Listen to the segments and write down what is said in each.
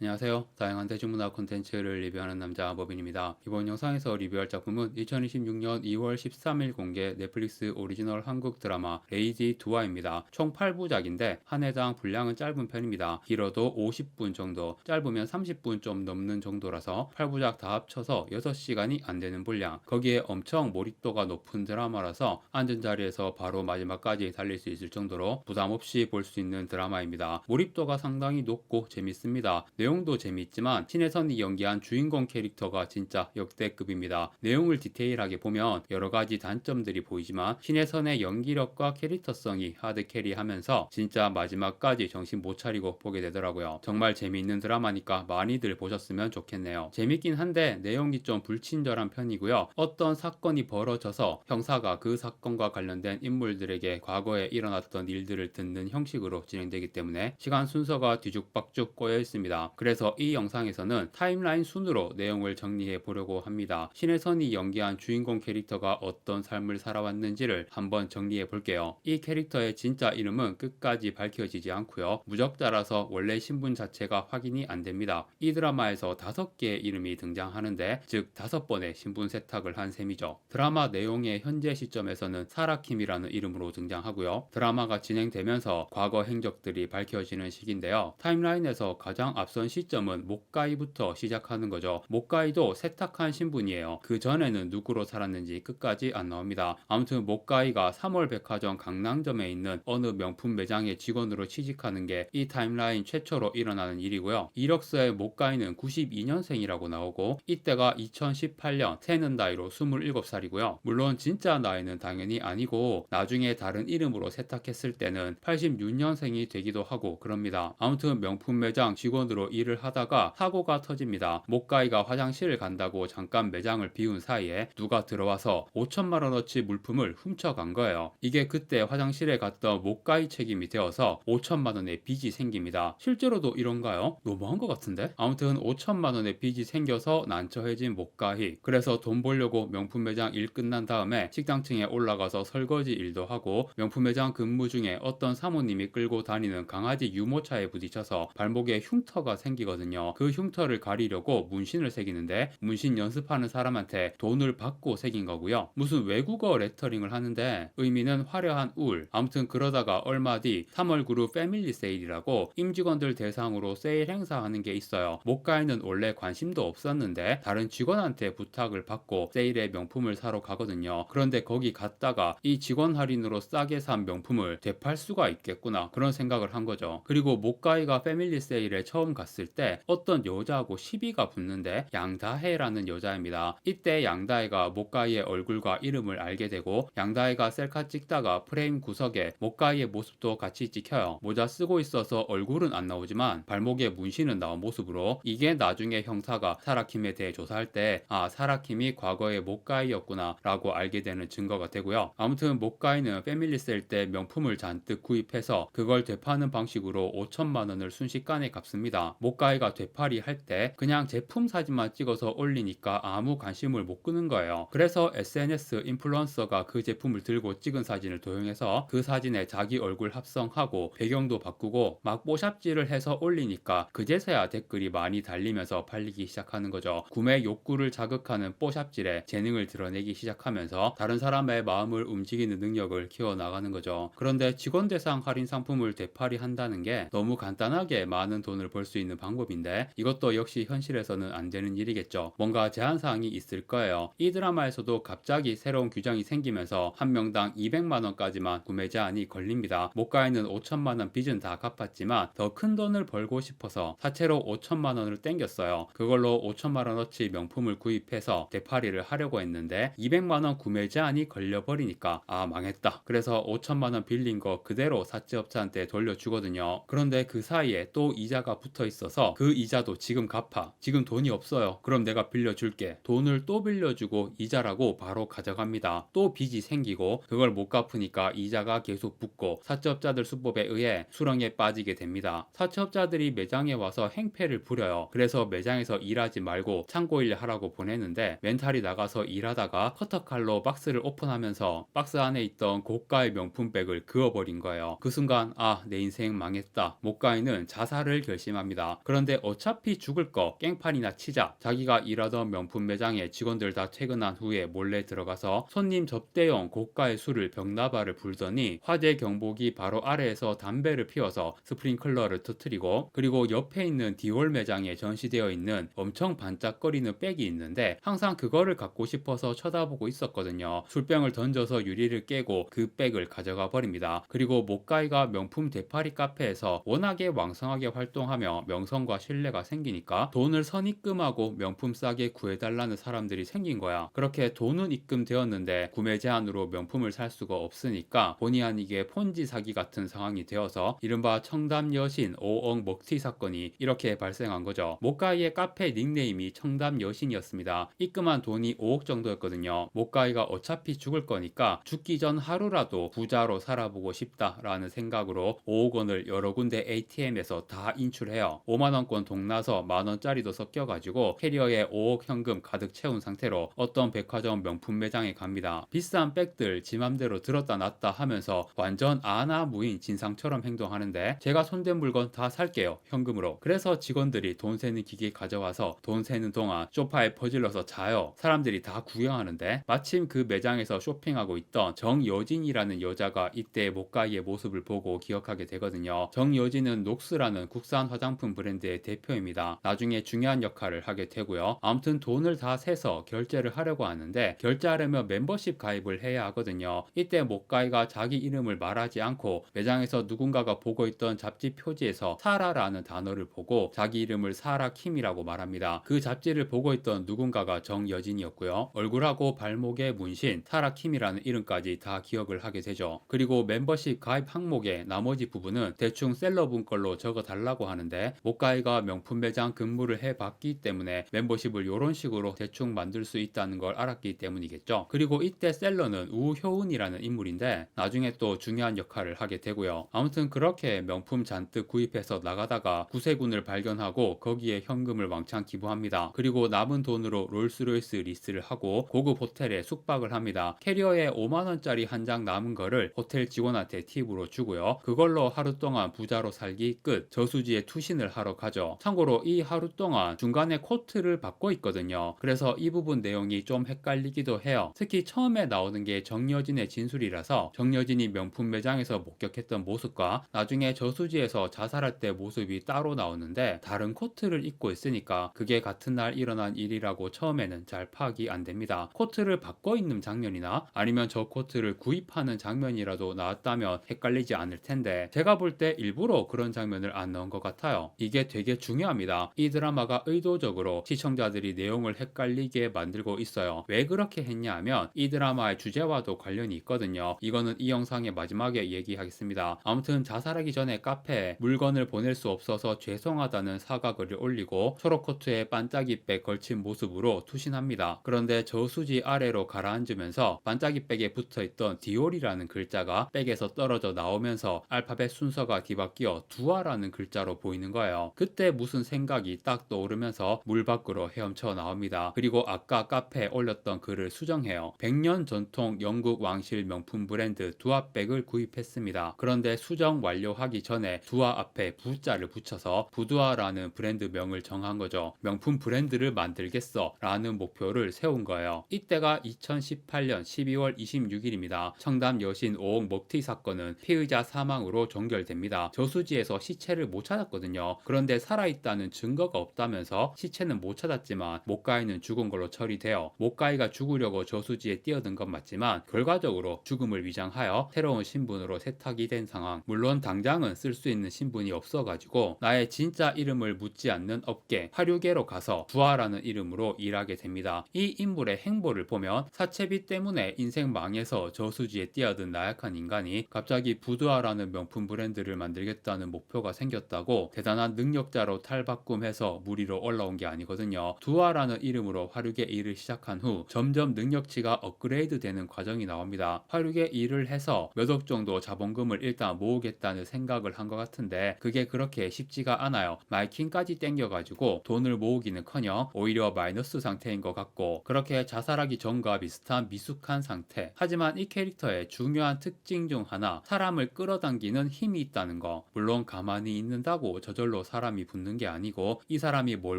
안녕하세요. 다양한 대중문화 콘텐츠를 리뷰하는 남자 법인입니다. 이번 영상에서 리뷰할 작품은 2026년 2월 13일 공개 넷플릭스 오리지널 한국 드라마 레이지 두아입니다. 총 8부작인데 한 회당 분량은 짧은 편입니다. 길어도 50분 정도, 짧으면 30분 좀 넘는 정도라서 8부작 다 합쳐서 6시간이 안 되는 분량. 거기에 엄청 몰입도가 높은 드라마라서 앉은 자리에서 바로 마지막까지 달릴 수 있을 정도로 부담 없이 볼 수 있는 드라마입니다. 몰입도가 상당히 높고 재밌습니다. 내용도 재미있지만 신혜선이 연기한 주인공 캐릭터가 진짜 역대급입니다. 내용을 디테일하게 보면 여러가지 단점들이 보이지만 신혜선의 연기력과 캐릭터성이 하드캐리하면서 진짜 마지막까지 정신 못 차리고 보게 되더라고요. 정말 재미있는 드라마니까 많이들 보셨으면 좋겠네요. 재밌긴 한데 내용이 좀 불친절한 편이고요. 어떤 사건이 벌어져서 형사가 그 사건과 관련된 인물들에게 과거에 일어났던 일들을 듣는 형식으로 진행되기 때문에 시간 순서가 뒤죽박죽 꼬여 있습니다. 그래서 이 영상에서는 타임라인 순으로 내용을 정리해 보려고 합니다. 신혜선이 연기한 주인공 캐릭터가 어떤 삶을 살아왔는지를 한번 정리해 볼게요. 이 캐릭터의 진짜 이름은 끝까지 밝혀지지 않고요. 무적자라서 원래 신분 자체가 확인이 안 됩니다. 이 드라마에서 5개의 이름이 등장하는데 즉 5번의 신분 세탁을 한 셈이죠. 드라마 내용의 현재 시점에서는 사라킴이라는 이름으로 등장하고요. 드라마가 진행되면서 과거 행적들이 밝혀지는 시기인데요. 타임라인에서 가장 앞선 시점은 목가이부터 시작하는 거죠. 목가이도 세탁한 신분이에요. 그 전에는 누구로 살았는지 끝까지 안 나옵니다. 아무튼 목가이가 3월 백화점 강남점에 있는 어느 명품 매장의 직원으로 취직하는 게 이 타임라인 최초로 일어나는 일이고요. 이력서에 목가이는 92년생이라고 나오고 이때가 2018년 새는 나이로 27살이고요. 물론 진짜 나이는 당연히 아니고 나중에 다른 이름으로 세탁했을 때는 86년생이 되기도 하고 그럽니다. 아무튼 명품 매장 직원으로 일을 하다가 사고가 터집니다. 목가이가 화장실을 간다고 잠깐 매장을 비운 사이에 누가 들어와서 5천만 원어치 물품을 훔쳐간 거예요. 이게 그때 화장실에 갔던 목가이 책임이 되어서 5천만 원의 빚이 생깁니다. 실제로도 이런가요? 너무한 것 같은데? 아무튼 5천만 원의 빚이 생겨서 난처해진 목가이. 그래서 돈 벌려고 명품 매장 일 끝난 다음에 식당층에 올라가서 설거지 일도 하고 명품 매장 근무 중에 어떤 사모님이 끌고 다니는 강아지 유모차에 부딪혀서 발목에 흉터가 생기거든요. 그 흉터를 가리려고 문신을 새기는데 문신 연습하는 사람한테 돈을 받고 새긴 거고요. 무슨 외국어 레터링을 하는데 의미는 화려한 울. 아무튼 그러다가 얼마 뒤 3월 그룹 패밀리 세일이라고 임직원들 대상으로 세일 행사하는 게 있어요. 목가이는 원래 관심도 없었는데 다른 직원한테 부탁을 받고 세일에 명품을 사러 가거든요. 그런데 거기 갔다가 이 직원 할인으로 싸게 산 명품을 되팔 수가 있겠구나 그런 생각을 한 거죠. 그리고 목가이가 패밀리 세일에 처음 갔을 때 어떤 여자하고 시비가 붙는데 양다혜라는 여자입니다. 이때 양다혜가 목가이의 얼굴과 이름을 알게 되고 양다혜가 셀카 찍다가 프레임 구석에 목가이의 모습도 같이 찍혀요. 모자 쓰고 있어서 얼굴은 안 나오지만 발목에 문신은 나온 모습으로 이게 나중에 형사가 사라킴에 대해 조사할 때 아 사라킴이 과거의 목가이였구나 라고 알게 되는 증거가 되고요. 아무튼 목가이는 패밀리 세일 때 명품을 잔뜩 구입해서 그걸 되파는 방식으로 5천만 원을 순식간에 갚습니다. 목가이가 되팔이 할 때 그냥 제품 사진만 찍어서 올리니까 아무 관심을 못 끄는 거예요. 그래서 SNS 인플루언서가 그 제품을 들고 찍은 사진을 도용해서 그 사진에 자기 얼굴 합성하고 배경도 바꾸고 막 뽀샵질을 해서 올리니까 그제서야 댓글이 많이 달리면서 팔리기 시작하는 거죠. 구매 욕구를 자극하는 뽀샵질에 재능을 드러내기 시작하면서 다른 사람의 마음을 움직이는 능력을 키워나가는 거죠. 그런데 직원 대상 할인 상품을 되팔이 한다는 게 너무 간단하게 많은 돈을 벌 수 있는 방법인데 이것도 역시 현실에서는 안 되는 일이겠죠. 뭔가 제한사항이 있을 거예요. 이 드라마에서도 갑자기 새로운 규정이 생기면서 한 명당 200만 원까지만 구매 제한이 걸립니다. 목가에는 5천만 원 빚은 다 갚았지만 더 큰 돈을 벌고 싶어서 사채로 5천만 원을 땡겼어요. 그걸로 5천만 원어치 명품을 구입해서 되팔이를 하려고 했는데 200만 원 구매 제한이 걸려버리니까 아 망했다. 그래서 5천만 원 빌린 거 그대로 사채업자한테 돌려주거든요. 그런데 그 사이에 또 이자가 붙어 있어서 그 이자도 지금 갚아. 지금 돈이 없어요. 그럼 내가 빌려줄게. 돈을 또 빌려주고 이자라고 바로 가져갑니다. 또 빚이 생기고 그걸 못 갚으니까 이자가 계속 붙고 사채업자들 수법에 의해 수렁에 빠지게 됩니다. 사채업자들이 매장에 와서 행패를 부려요. 그래서 매장에서 일하지 말고 창고 일 하라고 보내는데 멘탈이 나가서 일하다가 커터칼로 박스를 오픈하면서 박스 안에 있던 고가의 명품백을 그어버린 거예요. 그 순간 아 내 인생 망했다. 목가이는 자살을 결심합니다. 합니다. 그런데 어차피 죽을 거 깽판이나 치자. 자기가 일하던 명품 매장에 직원들 다 퇴근한 후에 몰래 들어가서 손님 접대용 고가의 술을 병나발을 불더니 화재 경보기 바로 아래에서 담배를 피워서 스프링클러를 터뜨리고, 그리고 옆에 있는 디올 매장에 전시되어 있는 엄청 반짝거리는 백이 있는데 항상 그거를 갖고 싶어서 쳐다보고 있었거든요. 술병을 던져서 유리를 깨고 그 백을 가져가 버립니다. 그리고 모까이가 명품 대파리 카페에서 워낙에 왕성하게 활동하며 명성과 신뢰가 생기니까 돈을 선입금하고 명품 싸게 구해달라는 사람들이 생긴 거야. 그렇게 돈은 입금되었는데 구매 제한으로 명품을 살 수가 없으니까 본의 아니게 폰지 사기 같은 상황이 되어서 이른바 청담 여신 5억 먹튀 사건이 이렇게 발생한 거죠. 모까이의 카페 닉네임이 청담 여신이었습니다. 입금한 돈이 5억 정도였거든요. 모까이가 어차피 죽을 거니까 죽기 전 하루라도 부자로 살아보고 싶다라는 생각으로 5억 원을 여러 군데 ATM에서 다 인출해요. 5만원권 동나서 만원짜리도 섞여가지고 캐리어에 5억 현금 가득 채운 상태로 어떤 백화점 명품 매장에 갑니다. 비싼 백들 지 맘대로 들었다 놨다 하면서 완전 아나무인 진상처럼 행동하는데, 제가 손댄 물건 다 살게요, 현금으로. 그래서 직원들이 돈 세는 기계 가져와서 돈 세는 동안 소파에 퍼질러서 자요. 사람들이 다 구경하는데 마침 그 매장에서 쇼핑하고 있던 정여진이라는 여자가 이때 모까이의 모습을 보고 기억하게 되거든요. 정여진은 녹스라는 국산 화장품 브랜드의 대표입니다. 나중에 중요한 역할을 하게 되고요. 아무튼 돈을 다 세서 결제를 하려고 하는데, 결제하려면 멤버십 가입을 해야 하거든요. 이때 모까이가 자기 이름을 말하지 않고 매장에서 누군가가 보고 있던 잡지 표지에서 사라라는 단어를 보고 자기 이름을 사라킴이라고 말합니다. 그 잡지를 보고 있던 누군가가 정여진이었고요. 얼굴하고 발목에 문신 사라킴이라는 이름까지 다 기억을 하게 되죠. 그리고 멤버십 가입 항목의 나머지 부분은 대충 셀러분 걸로 적어 달라고 하는데, 모까이가 명품 매장 근무를 해봤기 때문에 멤버십을 이런 식으로 대충 만들 수 있다는 걸 알았기 때문이겠죠. 그리고 이때 셀러는 우효은이라는 인물인데 나중에 또 중요한 역할을 하게 되고요. 아무튼 그렇게 명품 잔뜩 구입해서 나가다가 구세군을 발견하고 거기에 현금을 왕창 기부합니다. 그리고 남은 돈으로 롤스로이스 리스를 하고 고급 호텔에 숙박을 합니다. 캐리어에 5만원짜리 한 장 남은 거를 호텔 직원한테 팁으로 주고요. 그걸로 하루 동안 부자로 살기 끝. 저수지에 투신을 하러 가죠. 참고로 이 하루 동안 중간에 코트를 바꿔 있거든요. 그래서 이 부분 내용이 좀 헷갈리기도 해요. 특히 처음에 나오는 게 정여진의 진술이라서 정여진이 명품 매장에서 목격했던 모습과 나중에 저수지에서 자살할 때 모습이 따로 나오는데 다른 코트를 입고 있으니까 그게 같은 날 일어난 일이라고 처음에는 잘 파악이 안 됩니다. 코트를 바꿔 입는 장면이나 아니면 저 코트를 구입하는 장면이라도 나왔다면 헷갈리지 않을 텐데, 제가 볼 때 일부러 그런 장면을 안 넣은 것 같아요. 이게 되게 중요합니다. 이 드라마가 의도적으로 시청자들이 내용을 헷갈리게 만들고 있어요. 왜 그렇게 했냐 하면 이 드라마의 주제와도 관련이 있거든요. 이거는 이 영상의 마지막에 얘기하겠습니다. 아무튼 자살하기 전에 카페에 물건을 보낼 수 없어서 죄송하다는 사과글을 올리고 초록 코트에 반짝이백 걸친 모습으로 투신합니다. 그런데 저수지 아래로 가라앉으면서 반짝이백에 붙어있던 디올이라는 글자가 백에서 떨어져 나오면서 알파벳 순서가 뒤바뀌어 두아라는 글자로 보이는 거예요. 그때 무슨 생각이 딱 떠오르면서 물 밖으로 헤엄쳐 나옵니다. 그리고 아까 카페에 올렸던 글을 수정해요. 100년 전통 영국 왕실 명품 브랜드 두아백을 구입했습니다. 그런데 수정 완료하기 전에 두아 앞에 부자를 붙여서 부두아라는 브랜드 명을 정한 거죠. 명품 브랜드를 만들겠어 라는 목표를 세운 거예요. 이때가 2018년 12월 26일입니다. 청담 여신 5억 먹튀 사건은 피의자 사망으로 종결됩니다. 저수지에서 시체를 못 찾았거든요. 그런데 살아있다는 증거가 없다면서 시체는 못 찾았지만 모까이는 죽은 걸로 처리돼요. 모까이가 죽으려고 저수지에 뛰어든 건 맞지만 결과적으로 죽음을 위장하여 새로운 신분으로 세탁이 된 상황. 물론 당장은 쓸 수 있는 신분이 없어가지고 나의 진짜 이름을 묻지 않는 업계 화류계로 가서 부하라는 이름으로 일하게 됩니다. 이 인물의 행보를 보면 사채비 때문에 인생 망해서 저수지에 뛰어든 나약한 인간이 갑자기 부두아라는 명품 브랜드를 만들겠다는 목표가 생겼다고 대단한 능력자로 탈바꿈해서 무리로 올라온 게 아니거든요. 두아라는 이름으로 화류계 일을 시작한 후 점점 능력치가 업그레이드 되는 과정이 나옵니다. 화류계 일을 해서 몇 억 정도 자본금을 일단 모으겠다는 생각을 한 것 같은데 그게 그렇게 쉽지가 않아요. 마이킹까지 땡겨가지고 돈을 모으기는커녕 오히려 마이너스 상태인 것 같고, 그렇게 자살하기 전과 비슷한 미숙한 상태. 하지만 이 캐릭터의 중요한 특징 중 하나, 사람을 끌어당기는 힘이 있다는 거. 물론 가만히 있는다고 저절로 걸로 사람이 붙는 게 아니고 이 사람이 뭘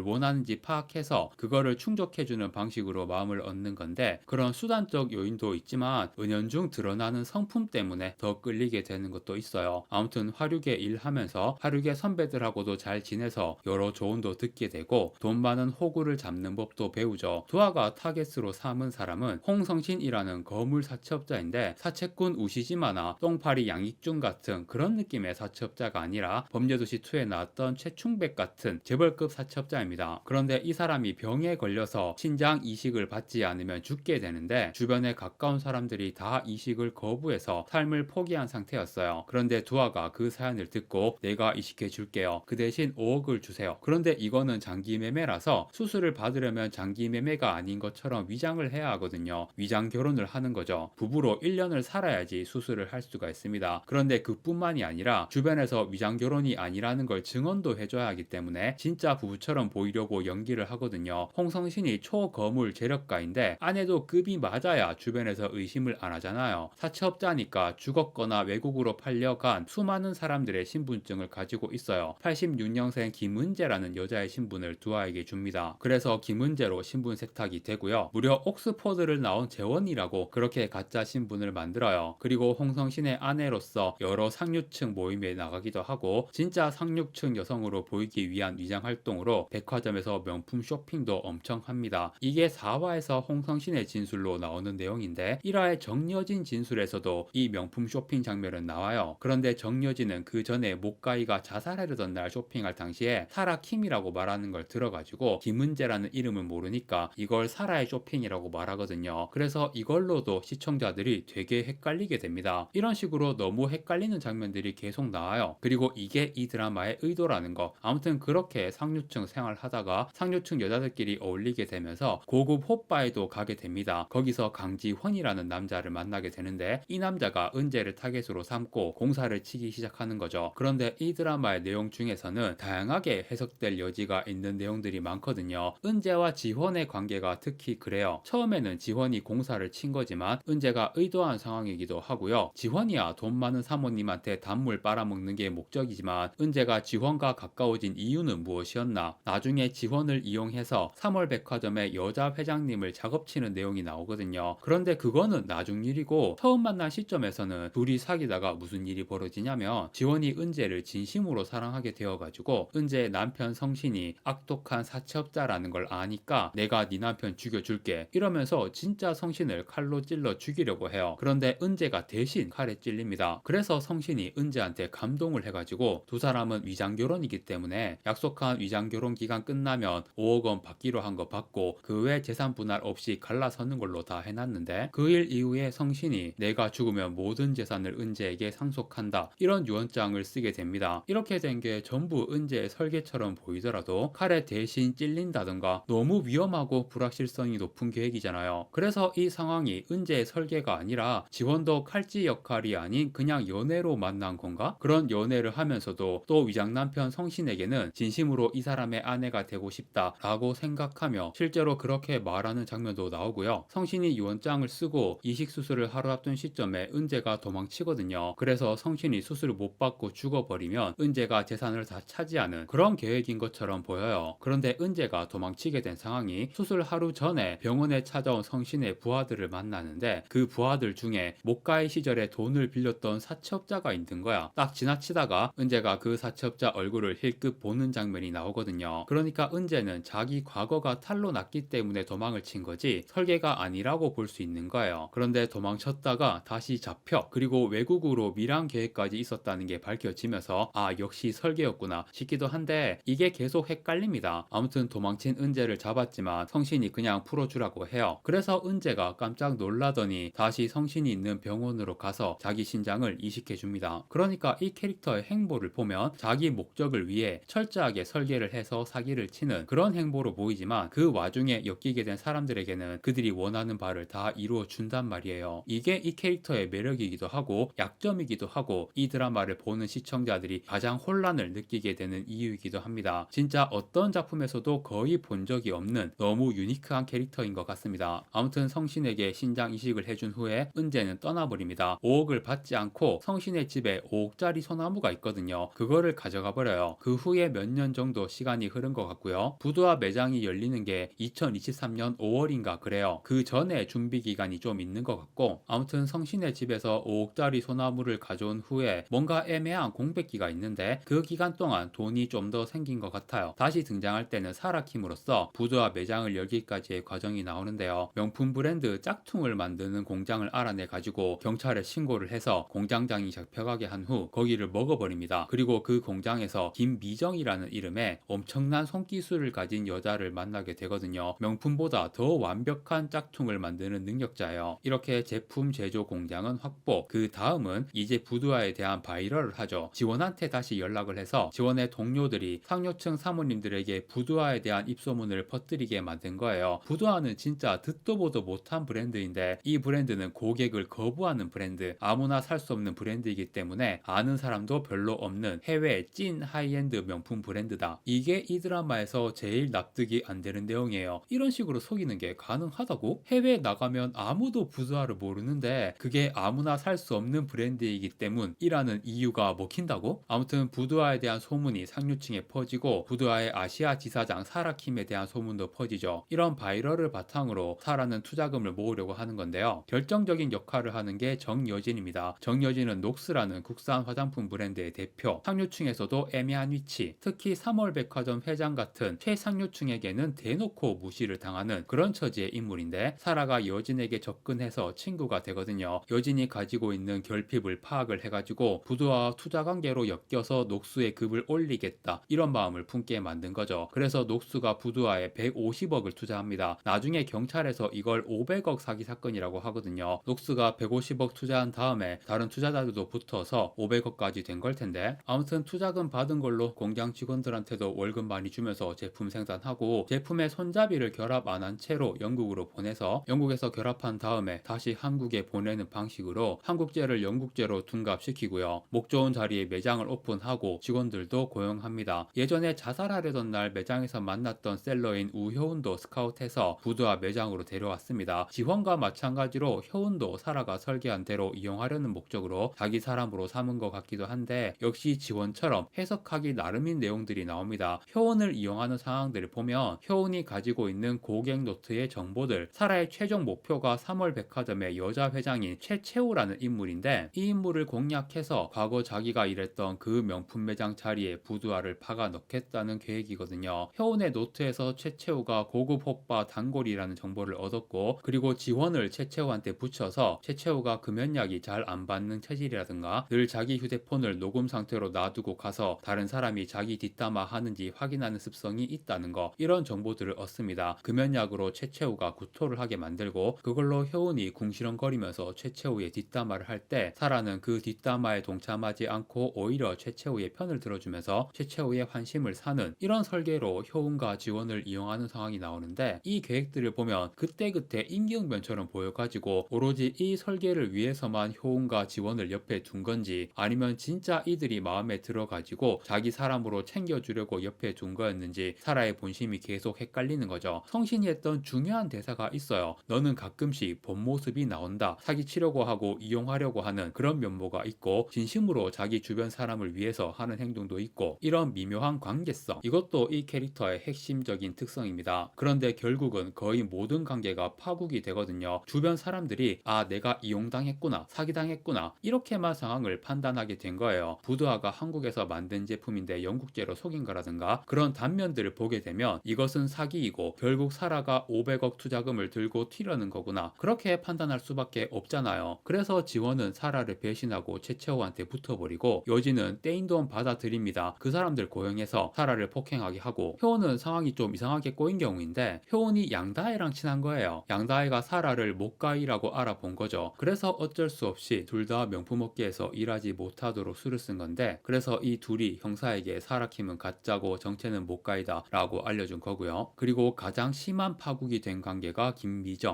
원하는지 파악해서 그거를 충족해주는 방식으로 마음을 얻는 건데, 그런 수단적 요인도 있지만 은연중 드러나는 성품 때문에 더 끌리게 되는 것도 있어요. 아무튼 화류계 일하면서 화류계 선배들하고도 잘 지내서 여러 조언도 듣게 되고 돈 많은 호구를 잡는 법도 배우죠. 두아가 타겟으로 삼은 사람은 홍성신이라는 거물 사채업자인데, 사채꾼 우시지마나 똥파리 양익중 같은 그런 느낌의 사채업자가 아니라 범죄도시2에 나왔던 최충백 같은 재벌급 사채업자입니다. 그런데 이 사람이 병에 걸려서 신장 이식을 받지 않으면 죽게 되는데, 주변에 가까운 사람들이 다 이식을 거부해서 삶을 포기한 상태였어요. 그런데 두아가 그 사연을 듣고 내가 이식해 줄게요, 그 대신 5억을 주세요. 그런데 이거는 장기 매매라서 수술을 받으려면 장기 매매가 아닌 것처럼 위장을 해야 하거든요. 위장 결혼을 하는 거죠. 부부로 1년을 살아야지 수술을 할 수가 있습니다. 그런데 그뿐만이 아니라 주변에서 위장 결혼이 아니라는 걸 증언도 해줘야 하기 때문에 진짜 부부처럼 보이려고 연기를 하거든요. 홍성신이 초거물 재력가인데 아내도 급이 맞아야 주변에서 의심을 안 하잖아요. 사채업자니까 죽었거나 외국으로 팔려간 수많은 사람들의 신분증을 가지고 있어요. 86년생 김은재라는 여자의 신분을 두아에게 줍니다. 그래서 김은재로 신분 세탁이 되고요. 무려 옥스퍼드를 나온 재원이라고 그렇게 가짜 신분을 만들어요. 그리고 홍성신의 아내로서 여러 상류층 모임에 나가기도 하고 진짜 상류층 여성으로 보이기 위한 위장 활동으로 백화점에서 명품 쇼핑도 엄청 합니다. 이게 4화에서 홍성신의 진술로 나오는 내용인데 1화의 정여진 진술에서도 이 명품 쇼핑 장면은 나와요. 그런데 정여진은 그 전에 목가이가 자살하려던 날 쇼핑할 당시에 사라킴이라고 말하는 걸 들어가지고 김은재라는 이름을 모르니까 이걸 사라의 쇼핑이라고 말하거든요. 그래서 이걸로도 시청자들이 되게 헷갈리게 됩니다. 이런 식으로 너무 헷갈리는 장면들이 계속 나와요. 그리고 이게 이 드라마의 의도라는 거. 아무튼 그렇게 상류층 생활하다가 상류층 여자들끼리 어울리게 되면서 고급 호빠에도 가게 됩니다. 거기서 강지환이라는 남자를 만나게 되는데 이 남자가 은재를 타겟으로 삼고 공사를 치기 시작하는 거죠. 그런데 이 드라마의 내용 중에서는 다양하게 해석될 여지가 있는 내용들이 많거든요. 은재와 지원의 관계가 특히 그래요. 처음에는 지원이 공사를 친 거지만 은재가 의도한 상황이기도 하고요. 지원이야 돈 많은 사모님한테 단물 빨아먹는 게 목적이지만 은재가 지원과 가까워진 이유는 무엇이었나? 나중에 지원을 이용해서 3월 백화점의 여자 회장님을 작업치는 내용이 나오거든요. 그런데 그거는 나중 일이고 처음 만난 시점에서는 둘이 사귀다가 무슨 일이 벌어지냐면 지원이 은재를 진심으로 사랑하게 되어가지고 은재의 남편 성신이 악독한 사채업자라는 걸 아니까 내가 네 남편 죽여줄게 이러면서 진짜 성신을 칼로 찔러 죽이려고 해요. 그런데 은재가 대신 칼에 찔립니다. 그래서 성신이 은재한테 감동을 해가지고 두 사람은 위장결혼이기 때문에 약속한 위장결혼 기간 끝나면 5억 원 받기로 한 거 받고 그 외 재산 분할 없이 갈라서는 걸로 다 해놨는데 그 일 이후에 성신이 내가 죽으면 모든 재산을 은재에게 상속한다 이런 유언장을 쓰게 됩니다. 이렇게 된 게 전부 은재의 설계처럼 보이더라도 칼에 대신 찔린다던가 너무 위험하고 불확실성이 높은 계획이잖아요. 그래서 이 상황이 은재의 설계가 아니라 지원도 칼찌 역할이 아닌 그냥 연애로 만난 건가? 그런 연애를 하면서도 또 위장 남편 성신에게는 진심으로 이 사람의 아내가 되고 싶다라고 생각하며 실제로 그렇게 말하는 장면도 나오고요. 성신이 유언장을 쓰고 이식 수술을 하루 앞둔 시점에 은재가 도망치거든요. 그래서 성신이 수술을 못 받고 죽어버리면 은재가 재산을 다 차지하는 그런 계획인 것처럼 보여요. 그런데 은재가 도망치게 된 상황이 수술 하루 전에 병원에 찾아온 성신의 부하들을 만나는데 그 부하들 중에 목가이 시절에 돈을 빌렸던 사채업자가 있는 거야. 딱 지나치다가 은재가 그 사채업자 얼굴을 힐끗 보는 장면이 나오거든요. 그러니까 은재는 자기 과거가 탄로 났기 때문에 도망을 친 거지 설계가 아니라고 볼 수 있는 거예요. 그런데 도망쳤다가 다시 잡혀 그리고 외국으로 밀항 계획까지 있었다는 게 밝혀지면서 아 역시 설계였구나 싶기도 한데 이게 계속 헷갈립니다. 아무튼 도망친 은재를 잡았지만 성신이 그냥 풀어주라고 해요. 그래서 은재가 깜짝 놀라더니 다시 성신이 있는 병원으로 가서 자기 신장을 이식해줍니다. 그러니까 이 캐릭터의 행보를 보면 자기 목적을 위해 철저하게 설계를 해서 사기를 치는 그런 행보로 보이지만 그 와중에 엮이게 된 사람들에게는 그들이 원하는 바를 다 이루어 준단 말이에요. 이게 이 캐릭터의 매력이기도 하고 약점이기도 하고 이 드라마를 보는 시청자들이 가장 혼란을 느끼게 되는 이유이기도 합니다. 진짜 어떤 작품에서도 거의 본 적이 없는 너무 유니크한 캐릭터인 것 같습니다. 아무튼 성신에게 신장 이식을 해준 후에 은재는 떠나버립니다. 5억을 받지 않고 성신의 집에 5억짜리 소나무가 있거든요. 그거를 가져가 버려요. 버려요. 그 후에 몇 년 정도 시간이 흐른 것 같고요. 부두아 매장이 열리는 게 2023년 5월인가 그래요. 그 전에 준비 기간이 좀 있는 것 같고, 아무튼 성신의 집에서 5억짜리 소나무를 가져온 후에 뭔가 애매한 공백기가 있는데 그 기간 동안 돈이 좀 더 생긴 것 같아요. 다시 등장할 때는 사라킴으로써 부두아 매장을 열기까지의 과정이 나오는데요. 명품 브랜드 짝퉁을 만드는 공장을 알아내 가지고 경찰에 신고를 해서 공장장이 잡혀가게 한 후 거기를 먹어버립니다. 그리고 그 공장에서 김미정이라는 이름의 엄청난 손기술을 가진 여자를 만나게 되거든요. 명품보다 더 완벽한 짝퉁을 만드는 능력자예요. 이렇게 제품 제조 공장은 확보, 그 다음은 이제 부두아에 대한 바이럴을 하죠. 지원한테 다시 연락을 해서 지원의 동료들이 상류층 사모님들에게 부두아에 대한 입소문을 퍼뜨리게 만든 거예요. 부두아는 진짜 듣도 보도 못한 브랜드인데 이 브랜드는 고객을 거부하는 브랜드, 아무나 살 수 없는 브랜드이기 때문에 아는 사람도 별로 없는 해외 찐 하이엔드 명품 브랜드다. 이게 이 드라마에서 제일 납득이 안 되는 내용이에요. 이런 식으로 속이는 게 가능하다고? 해외에 나가면 아무도 부두아를 모르는데 그게 아무나 살 수 없는 브랜드이기 때문이라는 이유가 먹힌다고? 아무튼 부두아에 대한 소문이 상류층에 퍼지고 부두아의 아시아 지사장 사라킴에 대한 소문도 퍼지죠. 이런 바이럴을 바탕으로 사라는 투자금을 모으려고 하는 건데요. 결정적인 역할을 하는 게 정여진입니다. 정여진은 녹스라는 국산 화장품 브랜드의 대표, 상류층에서도 애매한 위치, 특히 3월 백화점 회장 같은 최상류층에게는 대놓고 무시를 당하는 그런 처지의 인물인데 사라가 여진에게 접근해서 친구가 되거든요. 여진이 가지고 있는 결핍을 파악을 해가지고 부두아와 투자 관계로 엮여서 녹수의 급을 올리겠다 이런 마음을 품게 만든 거죠. 그래서 녹수가 부두아에 150억을 투자합니다. 나중에 경찰에서 이걸 500억 사기 사건이라고 하거든요. 녹수가 150억 투자한 다음에 다른 투자자들도 붙어서 500억까지 된 걸 텐데, 아무튼 투자금 받은 걸로 공장 직원들한테도 월급 많이 주면서 제품 생산하고 제품의 손잡이를 결합 안 한 채로 영국으로 보내서 영국에서 결합한 다음에 다시 한국에 보내는 방식으로 한국제를 영국제로 둔갑시키고요. 목 좋은 자리에 매장을 오픈하고 직원들도 고용합니다. 예전에 자살하려던 날 매장에서 만났던 셀러인 우효운도 스카웃해서 부두아 매장으로 데려왔습니다. 지원과 마찬가지로 효운도 사라가 설계한 대로 이용하려는 목적으로 자기 사람으로 삼은 것 같기도 한데 역시 지원처럼 해석하기 나름인 내용들이 나옵니다. 효운을 이용하는 상황들을 보면 효운이 가지고 있는 고객 노트의 정보들, 사라의 최종 목표가 3월 백화점의 여자 회장인 최채우라는 인물인데 이 인물을 공략해서 과거 자기가 일했던 그 명품 매장 자리에 부두아를 박아 넣겠다는 계획이거든요. 효운의 노트에서 최채우가 고급 호빠 단골이라는 정보를 얻었고 그리고 지원을 최채우한테 붙여서 최채우가 금연약이 잘 안 받는 체질이라든가 늘 자기 휴대폰을 녹음 상태로 놔두고 가서 다른 사람이 자기 뒷담화 하는지 확인하는 습성이 있다는 거, 이런 정보들을 얻습니다. 금연약으로 최채우가 구토를 하게 만들고 그걸로 효운이 궁시렁거리면서 최채우의 뒷담화를 할 때 사라는 그 뒷담화에 동참하지 않고 오히려 최채우의 편을 들어주면서 최채우의 환심을 사는 이런 설계로 효운과 지원을 이용하는 상황이 나오는데 이 계획들을 보면 그때그때 임기응변처럼 보여가지고 오로지 이 설계를 위해서만 효운과 지원을 옆에 둔 건지 아니면 진짜 이들이 마음에 들어가지고 자기 사람으로 챙겨주려고 옆에 둔 거였는지 사라의 본심이 계속 헷갈리는 거죠. 성신이 했던 중요한 대사가 있어요. 너는 가끔씩 본 모습이 나온다. 사기치려고 하고 이용하려고 하는 그런 면모가 있고 진심으로 자기 주변 사람을 위해서 하는 행동도 있고 이런 미묘한 관계성, 이것도 이 캐릭터의 핵심적인 특성입니다. 그런데 결국은 거의 모든 관계가 파국이 되거든요. 주변 사람들이 아 내가 이용당했구나, 사기당했구나 이렇게만 상황을 판단하게 된 거예요. 부두아가 한국에서 만든 제품인데 영국제로 속인 거라든가 그런 단면들을 보게 되면 이것은 사기이고 결국 사라가 500억 투자금을 들고 튀려는 거구나, 그렇게 판단할 수밖에 없잖아요. 그래서 지원은 사라를 배신하고 최채호한테 붙어버리고 여진은 떼인 돈 받아들입니다. 그 사람들 고용해서 사라를 폭행하게 하고 효은은 상황이 좀 이상하게 꼬인 경우인데 효은이 양다혜랑 친한 거예요. 양다혜가 사라를 못가이라고 알아본 거죠. 그래서 어쩔 수 없이 둘 다 명품업계에서 일하지 못하도록 수를 쓴 건데 그래서 이 둘이 형사에게 사라킴은 가짜고 정체는 못가이다 라고 알려준 거고요. 그리고 가장 심한 파국이 된 관계가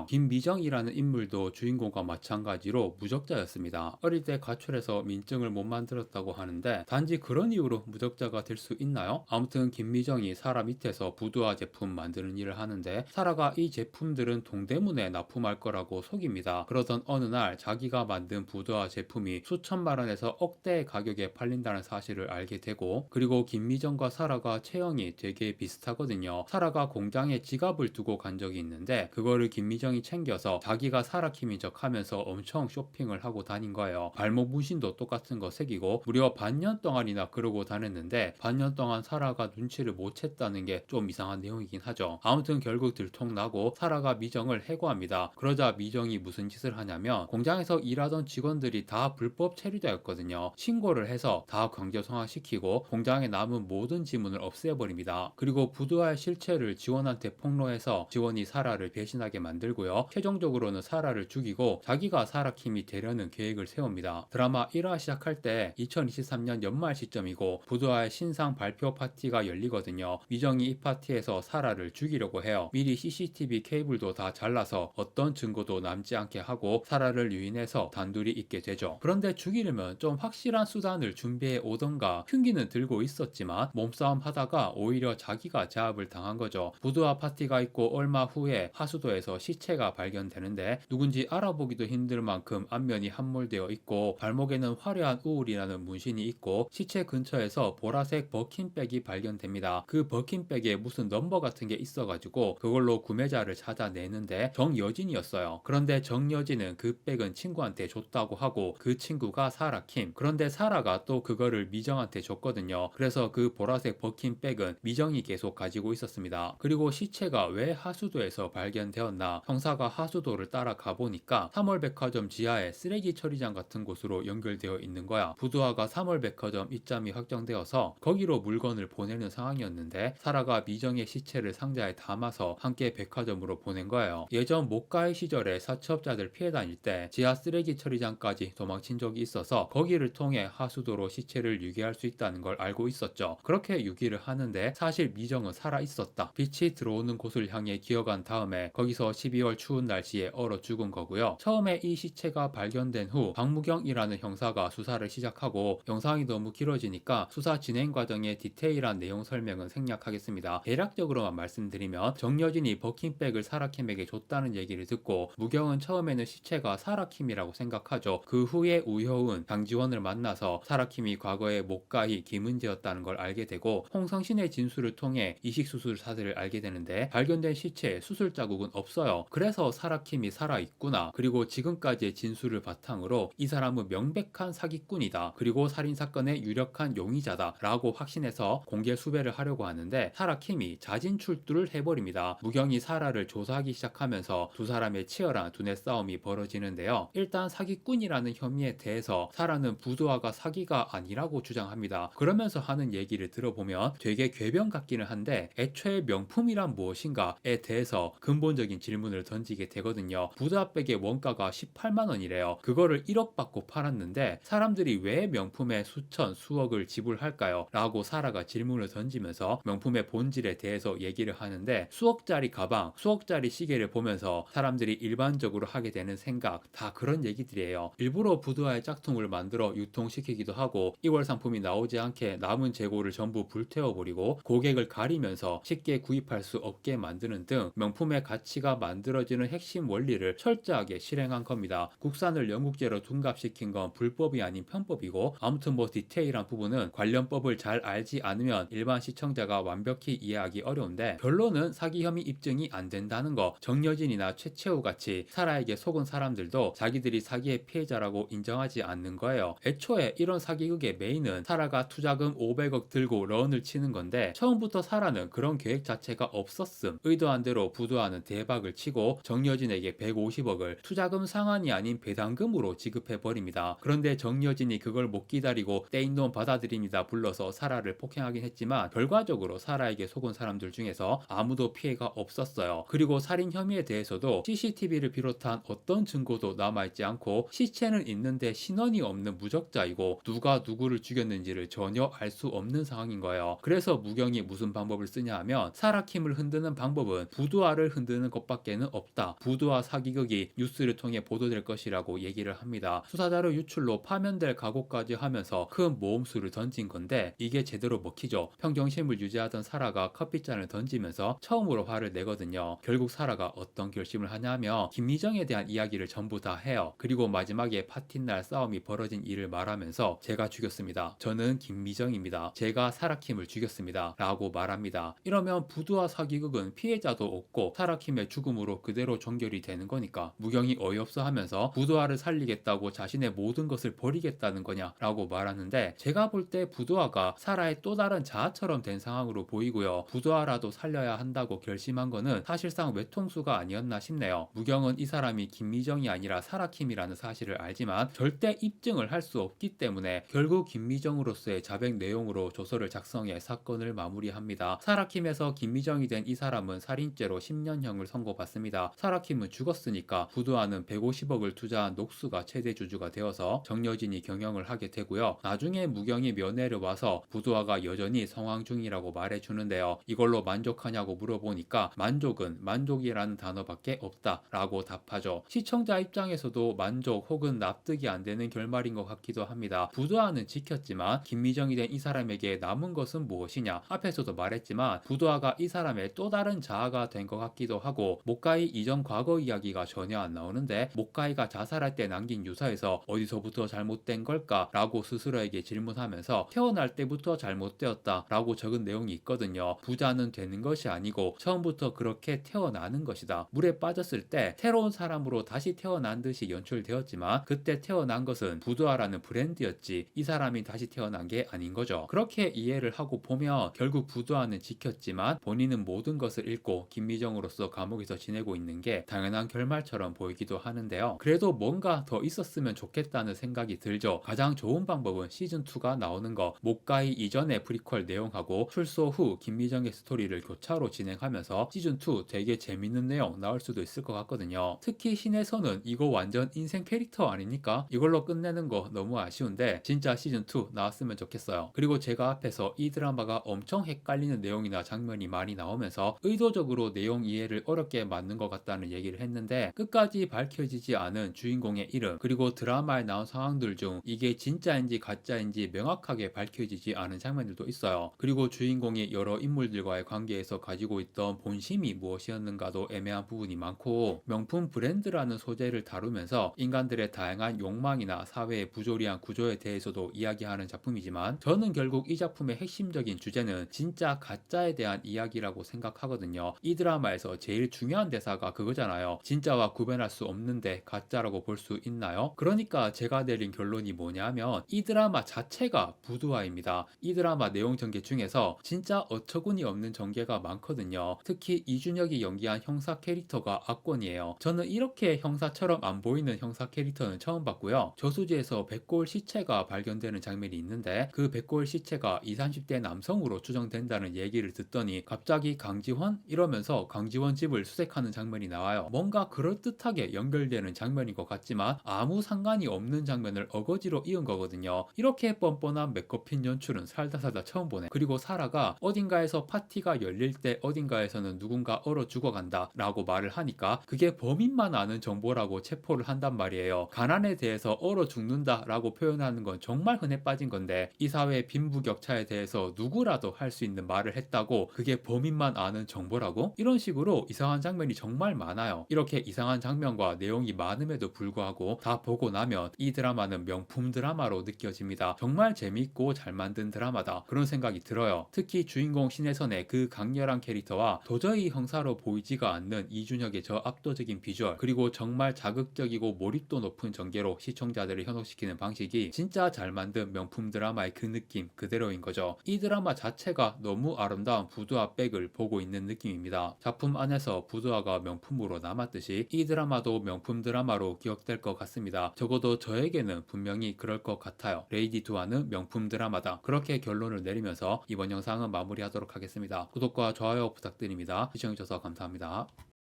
김미정이라는 인물도 주인공과 마찬가지로 무적자였습니다. 어릴 때 가출해서 민증을 못 만들었다고 하는데 단지 그런 이유로 무적자가 될 수 있나요? 아무튼 김미정이 사라 밑에서 부두아 제품 만드는 일을 하는데 사라가 이 제품들은 동대문에 납품할 거라고 속입니다. 그러던 어느 날 자기가 만든 부두아 제품이 수천만 원에서 억대의 가격에 팔린다는 사실을 알게 하게 되고, 그리고 김미정과 사라가 체형이 되게 비슷하거든요. 사라가 공장에 지갑을 두고 간 적이 있는데 그거를 김미정이 챙겨서 자기가 사라킴인 척 하면서 엄청 쇼핑을 하고 다닌 거예요. 발목 문신도 똑같은 거 새기고 무려 반년 동안이나 그러고 다녔는데, 반년 동안 사라가 눈치를 못 챘다는 게 좀 이상한 내용이긴 하죠. 아무튼 결국 들통나고 사라가 미정을 해고합니다. 그러자 미정이 무슨 짓을 하냐면, 공장에서 일하던 직원들이 다 불법 체류자였거든요. 신고를 해서 다 강제성화시키고 공장에 남은 모든 지문을 없애버립니다. 그리고 부두아의 실체를 직원한테 폭로해서 직원이 사라를 배신하게 만들고요. 최종적으로는 사라를 죽이고 자기가 사라킴이 되려는 계획을 세웁니다. 드라마 1화 시작할 때 2023년 연말 시점이고 부두아의 신상 발표 파티가 열리거든요. 미정이 이 파티에서 사라를 죽이려고 해요. 미리 CCTV 케이블도 다 잘라서 어떤 증거도 남지 않게 하고 사라를 유인해서 단둘이 있게 되죠. 그런데 죽이려면 좀 확실한 수단을 준비해 오던가 흉기는 들고 있었지만 몸싸움 하다가 오히려 자기가 제압을 당한 거죠. 부두아 파티가 있고 얼마 후에 하수도에서 시체가 발견되는데 누군지 알아보기도 힘들 만큼 안면이 함몰되어 있고 발목에는 화려한 우울이라는 문신이 있고 시체 근처에서 보라색 버킨백이 발견됩니다. 그 버킨백에 무슨 넘버 같은 게 있어가지고 그걸로 구매자를 찾아내는데 정여진이었어요. 그런데 정여진은 그 백은 친구한테 줬다고 하고 그 친구가 사라킴. 그런데 사라가 또 그거를 미정한테 줬거든요. 그래서 그 보라색 버킨백은 미정이 계속 가지고 있었습니다. 그리고 시체가 왜 하수도에서 발견되었나, 형사가 하수도를 따라 가보니까 3월백화점 지하에 쓰레기 처리장 같은 곳으로 연결되어 있는 거야. 부두아가 3월백화점 입점이 확정되어서 거기로 물건을 보내는 상황이었는데 사라가 미정의 시체를 상자에 담아서 함께 백화점으로 보낸 거예요. 예전 모가이 시절에 사채업자들 피해 다닐 때 지하 쓰레기 처리장까지 도망친 적이 있어서 거기를 통해 하수도로 시체를 유기할 수 있다는 걸 알고 있었죠. 그렇게 유기를 하는데 사실 미정은 살아 있었다. 빛이 들어오는 곳을 향해 기어간 다음에 거기서 12월 추운 날씨에 얼어 죽은 거고요. 처음에 이 시체가 발견된 후 박무경이라는 형사가 수사를 시작하고 영상이 너무 길어지니까 수사 진행 과정의 디테일한 내용 설명은 생략하겠습니다. 대략적으로만 말씀드리면 정여진이 버킨백을 사라킴에게 줬다는 얘기를 듣고 무경은 처음에는 시체가 사라킴이라고 생각하죠. 그 후에 우효은, 장지원을 만나서 사라킴이 과거에 목가희, 김은지였다는 걸 알게 되고 홍성신의 진술을 통해 이식수술 사실을 알게 되는데 발견된 시체에 수술 자국은 없어요. 그래서 사라킴이 살아있구나. 그리고 지금까지의 진술을 바탕으로 이 사람은 명백한 사기꾼이다. 그리고 살인사건의 유력한 용의자다. 라고 확신해서 공개 수배를 하려고 하는데 사라킴이 자진출두를 해버립니다. 무경이 사라를 조사하기 시작하면서 두 사람의 치열한 두뇌 싸움이 벌어지는데요. 일단 사기꾼이라는 혐의에 대해서 사라는 부두아가 사기가 아니라고 주장합니다. 그러면서 하는 얘기를 들어보면 되게 궤변 같기는 한데 애초에 명품이란 무엇인가에 대해서 근본적인 질문을 던지게 되거든요. 부두아백의 원가가 18만 원이래요. 그거를 1억 받고 팔았는데 사람들이 왜 명품에 수천, 수억을 지불할까요? 라고 사라가 질문을 던지면서 명품의 본질에 대해서 얘기를 하는데 수억짜리 가방, 수억짜리 시계를 보면서 사람들이 일반적으로 하게 되는 생각, 다 그런 얘기들이에요. 일부러 부두아의 짝퉁을 만들어 유통시키기도 하고 2월 상품이 나오지 않게 남은 재고를 전부 불태워버리고 고객을 가리면서 쉽게 구입할 수 없게 만드는 등 명품의 가치가 만들어지는 핵심 원리를 철저하게 실행한 겁니다. 국산을 영국제로 둔갑시킨 건 불법이 아닌 편법이고 아무튼 뭐 디테일한 부분은 관련법을 잘 알지 않으면 일반 시청자가 완벽히 이해하기 어려운데 결론은 사기 혐의 입증이 안 된다는 거. 정여진이나 최채우 같이 사라에게 속은 사람들도 자기들이 사기의 피해자라고 인정하지 않는 거예요. 애초에 이런 사기극의 메인은 사라가 투자금 500억 들고 런을 치는 건데 처음부터 사라는 그런 계획 자체가 없었음. 의도한 대로 부두아는 대박을 치고 정여진에게 150억을 투자금 상환이 아닌 배당금으로 지급해버립니다. 그런데 정여진이 그걸 못 기다리고 떼인 돈 받아들입니다 불러서 사라를 폭행하긴 했지만 결과적으로 사라에게 속은 사람들 중에서 아무도 피해가 없었어요. 그리고 살인 혐의에 대해서도 CCTV를 비롯한 어떤 증거도 남아있지 않고 시체는 있는데 신원이 없는 무적자이고 누가 누구를 죽였는지를 전혀 알 수 없는 상황인 거예요. 그래서 무경이 무슨 방법을 쓰냐 하면 사라킴을 흔드는 방법은 부두아를 흔드는 것밖에는 없다. 부두아 사기극이 뉴스를 통해 보도될 것이라고 얘기를 합니다. 수사자료 유출로 파면될 각오까지 하면서 큰 모험수를 던진 건데 이게 제대로 먹히죠. 평정심을 유지하던 사라가 커피잔을 던지면서 처음으로 화를 내거든요. 결국 사라가 어떤 결심을 하냐면 김미정에 대한 이야기를 전부 다 해요. 그리고 마지막에 파티날 싸움이 벌어진 일을 말하면서 제가 죽였습니다. 저는 나는 김미정입니다. 제가 사라킴을 죽였습니다. 라고 말합니다. 이러면 부두와 사기극은 피해자도 없고 사라킴의 죽음으로 그대로 종결이 되는 거니까 무경이 어이없어 하면서 부두아를 살리겠다고 자신의 모든 것을 버리겠다는 거냐 라고 말하는데, 제가 볼 때 부두아가 사라의 또 다른 자아처럼 된 상황으로 보이고요. 부두아라도 살려야 한다고 결심한 거는 사실상 외통수가 아니었나 싶네요. 무경은 이 사람이 김미정이 아니라 사라킴이라는 사실을 알지만 절대 입증을 할 수 없기 때문에 결국 김미정으로서의 자백 내용으로 조서를 작성해 사건을 마무리합니다. 사라킴에서 김미정이 된 이 사람은 살인죄로 10년형을 선고받습니다. 사라킴은 죽었으니까 부두아는 150억을 투자한 녹수가 최대 주주가 되어서 정여진이 경영을 하게 되고요. 나중에 무경이 면회를 와서 부두아가 여전히 성황 중이라고 말해주는데요. 이걸로 만족하냐고 물어보니까 만족은 만족이라는 단어밖에 없다 라고 답하죠. 시청자 입장에서도 만족 혹은 납득이 안 되는 결말인 것 같기도 합니다. 부두아는 지켰지만 김미정이 된 이 사람에게 남은 것은 무엇이냐. 앞에서도 말했지만 부두아가 이 사람의 또 다른 자아가 된 것 같기도 하고, 목가이 이전 과거 이야기가 전혀 안 나오는데 목가이가 자살할 때 남긴 유서에서 어디서부터 잘못된 걸까 라고 스스로에게 질문하면서 태어날 때부터 잘못되었다 라고 적은 내용이 있거든요. 부자는 되는 것이 아니고 처음부터 그렇게 태어나는 것이다. 물에 빠졌을 때 새로운 사람으로 다시 태어난 듯이 연출되었지만 그때 태어난 것은 부두아라는 브랜드였지 이 사람이 다시 태어난 게 아닌 거죠. 그렇게 이해를 하고 보면 결국 부두아는 지켰지만 본인은 모든 것을 잃고 김미정으로서 감옥에서 지내고 있는 게 당연한 결말처럼 보이기도 하는데요. 그래도 뭔가 더 있었으면 좋겠다는 생각이 들죠. 가장 좋은 방법은 시즌2가 나오는 거, 목가이 이전의 프리퀄 내용하고 출소 후 김미정의 스토리를 교차로 진행하면서 시즌2 되게 재밌는 내용 나올 수도 있을 것 같거든요. 특히 신혜선은 이거 완전 인생 캐릭터 아닙니까? 이걸로 끝내는 거 너무 아쉬운데 진짜 시즌2 나왔으면 좋겠어요. 그리고 제가 앞에서 이 드라마가 엄청 헷갈리는 내용이나 장면이 많이 나오면서 의도적으로 내용 이해를 어렵게 만든 것 같다는 얘기를 했는데, 끝까지 밝혀지지 않은 주인공의 이름 그리고 드라마에 나온 상황들 중 이게 진짜인지 가짜인지 명확하게 밝혀지지 않은 장면들도 있어요. 그리고 주인공이 여러 인물들과의 관계에서 가지고 있던 본심이 무엇이었는가도 애매한 부분이 많고, 명품 브랜드라는 소재를 다루면서 인간들의 다양한 욕망이나 사회의 부조리한 구조에 대해서도 이야기하는 작품이지만 저는 결국 이 작품의 핵심적인 주제는 진짜 가짜에 대한 이야기라고 생각하거든요. 이 드라마에서 제일 중요한 대사가 그거잖아요. 진짜와 구별할 수 없는데 가짜라고 볼 수 있나요? 그러니까 제가 내린 결론이 뭐냐면 이 드라마 자체가 부두아입니다. 이 드라마 내용 전개 중에서 진짜 어처구니 없는 전개가 많거든요. 특히 이준혁이 연기한 형사 캐릭터가 악권이에요. 저는 이렇게 형사처럼 안 보이는 형사 캐릭터는 처음 봤고요. 저수지에서 백골 시체가 발견되는 장면이 있는데 그 백골 시체가 20, 30대 남성으로 추정된다는 얘기를 듣더니 갑자기 강지원? 이러면서 강지원 집을 수색하는 장면이 나와요. 뭔가 그럴듯하게 연결되는 장면인 것 같지만 아무 상관이 없는 장면을 어거지로 이은 거거든요. 이렇게 뻔뻔한 메커핀 연출은 살다 처음 보네. 그리고 사라가 어딘가에서 파티가 열릴 때 어딘가에서는 누군가 얼어 죽어간다 라고 말을 하니까 그게 범인만 아는 정보라고 체포를 한단 말이에요. 가난에 대해서 얼어 죽는다 라고 표현하는 건 정말 흔해 빠진 건데 이 사회의 빈부격차에 대해서 누구라도 할 수 있는 말을 했다고 그게 범인만 아는 정보라고? 이런 식으로 이상한 장면이 정말 많아요. 이렇게 이상한 장면과 내용이 많음에도 불구하고 다 보고 나면 이 드라마는 명품 드라마로 느껴집니다. 정말 재밌고 잘 만든 드라마다 그런 생각이 들어요. 특히 주인공 신혜선의 그 강렬한 캐릭터와 도저히 형사로 보이지가 않는 이준혁의 저 압도적인 비주얼, 그리고 정말 자극적이고 몰입도 높은 전개로 시청자들을 현혹시키는 방식이 진짜 잘 만든 명품 드라마의 그 느낌 그대로인 거죠. 이 드라마 자체가 너무 아름다운 부두아 백을 보고 있는 느낌입니다. 작품 안에서 부두아가 명품으로 남았듯이 이 드라마도 명품 드라마로 기억될 것 같습니다. 적어도 저에게는 분명히 그럴 것 같아요. 레이디 두아는 명품 드라마다. 그렇게 결론을 내리면서 이번 영상은 마무리하도록 하겠습니다. 구독과 좋아요 부탁드립니다. 시청해주셔서 감사합니다.